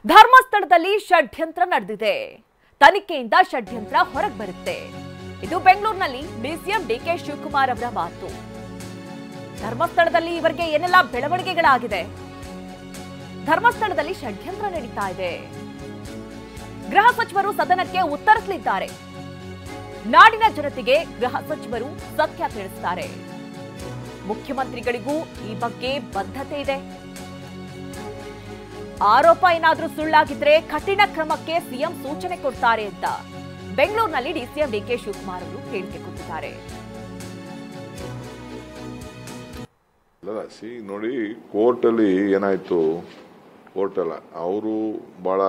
ಧರ್ಮಸ್ಥಳದಲ್ಲಿ ಷಡ್ಯಂತ್ರ ನಡೆದಿದೆ. ತನಿಖೆಯಿಂದ ಷಡ್ಯಂತ್ರ ಹೊರಗೆ ಬರುತ್ತೆ. ಇದು ಬೆಂಗಳೂರಿನಲ್ಲಿ ಡಿಸಿಎಂ ಡಿಕೆ ಶಿವಕುಮಾರ್ ಅವರ ಮಾತು. ಧರ್ಮಸ್ಥಳದಲ್ಲಿ ಇವರಿಗೆ ಏನೆಲ್ಲ ಬೆಳವಣಿಗೆಗಳಾಗಿದೆ? ಧರ್ಮಸ್ಥಳದಲ್ಲಿ ಷಡ್ಯಂತ್ರ ನಡೀತಾ ಇದೆ. ಗೃಹ ಸಚಿವರು ಸದನಕ್ಕೆ ಉತ್ತರಿಸಲಿದ್ದಾರೆ. ನಾಡಿನ ಜನತೆಗೆ ಗೃಹ ಸಚಿವರು ಸತ್ಯ ತಿಳಿಸುತ್ತಾರೆ. ಮುಖ್ಯಮಂತ್ರಿಗಳಿಗೂ ಈ ಬಗ್ಗೆ ಬದ್ಧತೆ ಇದೆ. ಆರೋಪ ಏನಾದರೂ ಸುಳ್ಳಾಗಿದ್ರೆ ಕಠಿಣ ಕ್ರಮಕ್ಕೆ ಸಿಎಂ ಸೂಚನೆ ಕೊಡ್ತಾರೆ ಅಂತ ಬೆಂಗಳೂರಿನಲ್ಲಿ ಡಿಸಿಎಂ ಡಿಕೆ ಶಿವಕುಮಾರ್ ಅವರು ಹೇಳಿಕೆ ಕೊಟ್ಟಿದ್ದಾರೆ. ನೋಡಿ, ಕೋರ್ಟಲ್ಲಿ ಏನಾಯ್ತು, ಕೋರ್ಟಲ್ಲ ಅವರು ಬಹಳ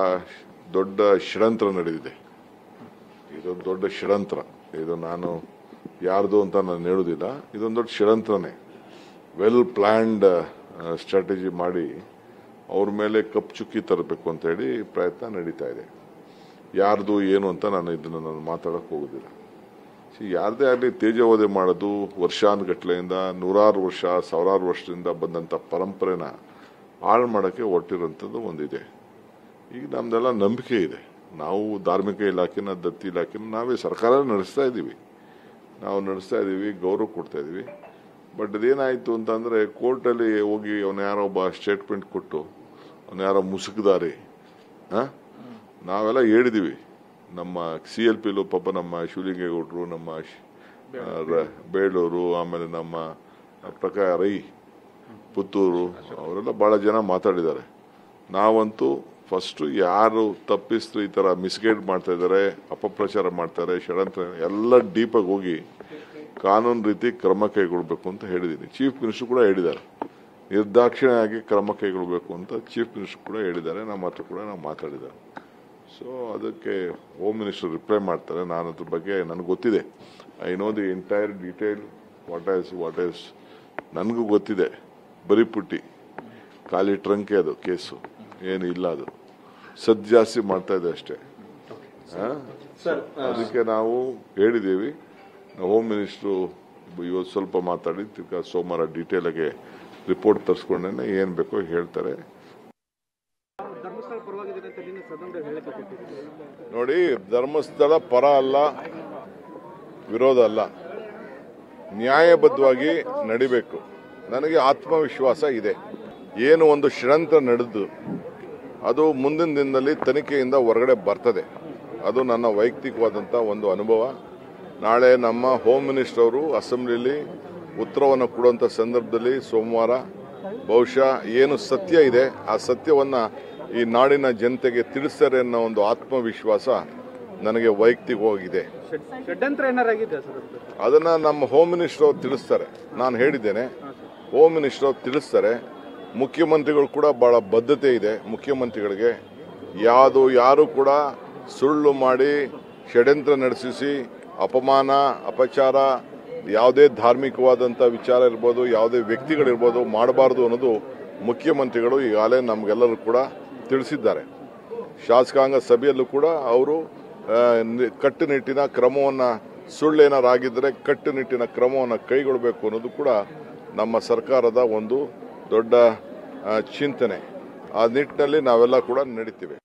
ದೊಡ್ಡ ಷಡ್ಯಂತ್ರ ನಡೆದಿದೆ. ಇದೊಂದು ದೊಡ್ಡ ಷಡ್ಯಂತ್ರ. ಇದು ನಾನು ಯಾರ್ದು ಅಂತ ನಾನು ಹೇಳುವುದಿಲ್ಲ. ಇದೊಂದು ದೊಡ್ಡ ಷಡ್ಯಂತ್ರನೇ. ವೆಲ್ ಪ್ಲಾನ್ಡ್ ಸ್ಟ್ರಾಟಜಿ ಮಾಡಿ ಅವ್ರ ಮೇಲೆ ಕಪ್ಪು ಚುಕ್ಕಿ ತರಬೇಕು ಅಂತ ಹೇಳಿ ಪ್ರಯತ್ನ ನಡೀತಾ ಇದೆ. ಯಾರ್ದು ಏನು ಅಂತ ನಾನು ಮಾತಾಡಕ್ಕೆ ಹೋಗೋದಿಲ್ಲ. ಯಾರದೇ ಆಗಲಿ ತೇಜೋವಧೆ ಮಾಡೋದು ವರ್ಷಾನುಗಟ್ಲೆಯಿಂದ ನೂರಾರು ವರ್ಷ ಸಾವಿರಾರು ವರ್ಷದಿಂದ ಬಂದಂಥ ಪರಂಪರೆನ ಹಾಳು ಮಾಡೋಕ್ಕೆ ಹೊರಟಿರೋಂಥದ್ದು ಒಂದಿದೆ. ಈಗ ನಮ್ದೆಲ್ಲ ನಂಬಿಕೆ ಇದೆ. ನಾವು ಧಾರ್ಮಿಕ ಇಲಾಖೆನ ದತ್ತಿ ಇಲಾಖೆನ ನಾವೇ ಸರ್ಕಾರ ನಡೆಸ್ತಾ ಇದ್ದೀವಿ. ಗೌರವ ಕೊಡ್ತಾ ಇದ್ದೀವಿ. ಬಟ್ ಅದೇನಾಯಿತು ಅಂತಂದರೆ ಕೋರ್ಟಲ್ಲಿ ಹೋಗಿ ಅವನು ಯಾರೋ ಒಬ್ಬ ಸ್ಟೇಟ್ಮೆಂಟ್ ಕೊಟ್ಟು ಅವನು ಯಾರೋ ಮುಸುಕಿದಾರೆ. ನಾವೆಲ್ಲ ಹೇಳಿದ್ದೀವಿ. ನಮ್ಮ CLPಲೂ ಪಾಪ ನಮ್ಮ ಶಿವಲಿಂಗೇಗೌಡರು, ನಮ್ಮ ಬೇಳೂರು, ಆಮೇಲೆ ನಮ್ಮ ಪ್ರಕಾಶ್ ರೈ ಪುತ್ತೂರು, ಅವರೆಲ್ಲ ಭಾಳ ಜನ ಮಾತಾಡಿದ್ದಾರೆ. ನಾವಂತೂ ಫಸ್ಟು ಯಾರು ತಪ್ಪಿಸ್ತು ಈ ಥರ ಮಿಸ್ಗೈಡ್ ಮಾಡ್ತಾ ಇದ್ದಾರೆ, ಅಪಪ್ರಚಾರ ಮಾಡ್ತಾರೆ, ಷಡ್ಯಂತ್ರ ಎಲ್ಲ ಡೀಪಾಗಿ ಹೋಗಿ ಕಾನೂನು ರೀತಿ ಕ್ರಮ ಕೈಗೊಳ್ಳಬೇಕು ಅಂತ ಹೇಳಿದ್ದೀನಿ. ಚೀಫ್ ಮಿನಿಸ್ಟರ್ ಕೂಡ ಹೇಳಿದ್ದಾರೆ, ನಿರ್ದಾಕ್ಷಿಣ್ಯವಾಗಿ ಕ್ರಮ ಕೈಗೊಳ್ಳಬೇಕು ಅಂತ ಚೀಫ್ ಮಿನಿಸ್ಟರ್ ಕೂಡ ಹೇಳಿದ್ದಾರೆ. ನಮ್ಮ ಹತ್ರ ಕೂಡ ನಾವು ಮಾತಾಡಿದ್ದಾರೆ. ಸೊ ಅದಕ್ಕೆ ಹೋಮ್ ಮಿನಿಸ್ಟರ್ ರಿಪ್ಲೈ ಮಾಡ್ತಾರೆ. ನಾನು ಅದ್ರ ಬಗ್ಗೆ ನನಗೆ ಗೊತ್ತಿದೆ. I know the entire detail what is ನನಗೂ ಗೊತ್ತಿದೆ. ಬರೀ ಪುಟ್ಟಿ ಖಾಲಿ ಟ್ರಂಕೆ ಅದು ಕೇಸು, ಏನು ಇಲ್ಲ. ಅದು ಸದ್ ಜಾಸ್ತಿ ಮಾಡ್ತಾ ಇದೆ ಅಷ್ಟೇ. ಅದಕ್ಕೆ ನಾವು ಹೇಳಿದ್ದೀವಿ. ಹೋಮ್ ಮಿನಿಸ್ಟ್ರು ಇವತ್ತು ಸ್ವಲ್ಪ ಮಾತಾಡಿ ಸೋಮವಾರ ಡೀಟೇಲ್ ಆಗಿ ರಿಪೋರ್ಟ್ ತರಿಸ್ಕೊಂಡೇ ಏನು ಬೇಕೋ ಹೇಳ್ತಾರೆ. ನೋಡಿ, ಧರ್ಮಸ್ಥಳ ಪರ ಅಲ್ಲ, ವಿರೋಧ ಅಲ್ಲ, ನ್ಯಾಯಬದ್ಧವಾಗಿ ನಡಿಬೇಕು. ನನಗೆ ಆತ್ಮವಿಶ್ವಾಸ ಇದೆ. ಏನು ಒಂದು ಷಡ್ಯಂತ್ರ ನಡೆದು ಅದು ಮುಂದಿನ ದಿನದಲ್ಲಿ ತನಿಖೆಯಿಂದ ಹೊರಗಡೆ ಬರ್ತದೆ. ಅದು ನನ್ನ ವೈಯಕ್ತಿಕವಾದಂಥ ಒಂದು ಅನುಭವ. ನಾಳೆ ನಮ್ಮ ಹೋಮ್ ಮಿನಿಸ್ಟರ್ ಅವರು ಅಸೆಂಬ್ಲಿಯಲ್ಲಿ ಉತ್ತರವನ್ನು ಕೊಡುವಂಥ ಸಂದರ್ಭದಲ್ಲಿ ಸೋಮವಾರ ಬಹುಶಃ ಏನು ಸತ್ಯ ಇದೆ ಆ ಸತ್ಯವನ್ನು ಈ ನಾಡಿನ ಜನತೆಗೆ ತಿಳಿಸ್ತಾರೆ ಅನ್ನೋ ಒಂದು ಆತ್ಮವಿಶ್ವಾಸ ನನಗೆ ವೈಯಕ್ತಿಕವಾಗಿದೆ. ಅದನ್ನು ನಮ್ಮ ಹೋಮ್ ಮಿನಿಸ್ಟರ್ ಅವರು ತಿಳಿಸ್ತಾರೆ. ನಾನು ಹೇಳಿದ್ದೇನೆ, ಹೋಮ್ ಮಿನಿಸ್ಟರ್ ಅವರು ತಿಳಿಸ್ತಾರೆ. ಮುಖ್ಯಮಂತ್ರಿಗಳು ಕೂಡ ಬಹಳ ಬದ್ಧತೆ ಇದೆ. ಮುಖ್ಯಮಂತ್ರಿಗಳಿಗೆ ಯಾರು ಕೂಡ ಸುಳ್ಳು ಮಾಡಿ ಷಡ್ಯಂತ್ರ ನಡೆಸಿ ಅಪಮಾನ ಅಪಚಾರ ಯಾವುದೇ ಧಾರ್ಮಿಕವಾದಂಥ ವಿಚಾರ ಇರ್ಬೋದು, ಯಾವುದೇ ವ್ಯಕ್ತಿಗಳಿರ್ಬೋದು ಮಾಡಬಾರ್ದು ಅನ್ನೋದು ಮುಖ್ಯಮಂತ್ರಿಗಳು ಈಗಾಗಲೇ ನಮಗೆಲ್ಲರೂ ಕೂಡ ತಿಳಿಸಿದ್ದಾರೆ. ಶಾಸಕಾಂಗ ಸಭೆಯಲ್ಲೂ ಕೂಡ ಅವರು ಕಟ್ಟುನಿಟ್ಟಿನ ಕ್ರಮವನ್ನು, ಸುಳ್ಳೇನಾರಾಗಿದ್ದರೆ ಕಟ್ಟುನಿಟ್ಟಿನ ಕ್ರಮವನ್ನು ಕೈಗೊಳ್ಳಬೇಕು ಅನ್ನೋದು ಕೂಡ ನಮ್ಮ ಸರ್ಕಾರದ ಒಂದು ದೊಡ್ಡ ಚಿಂತನೆ. ಆ ನಿಟ್ಟಿನಲ್ಲಿ ನಾವೆಲ್ಲ ಕೂಡ ನಡೀತೀವಿ.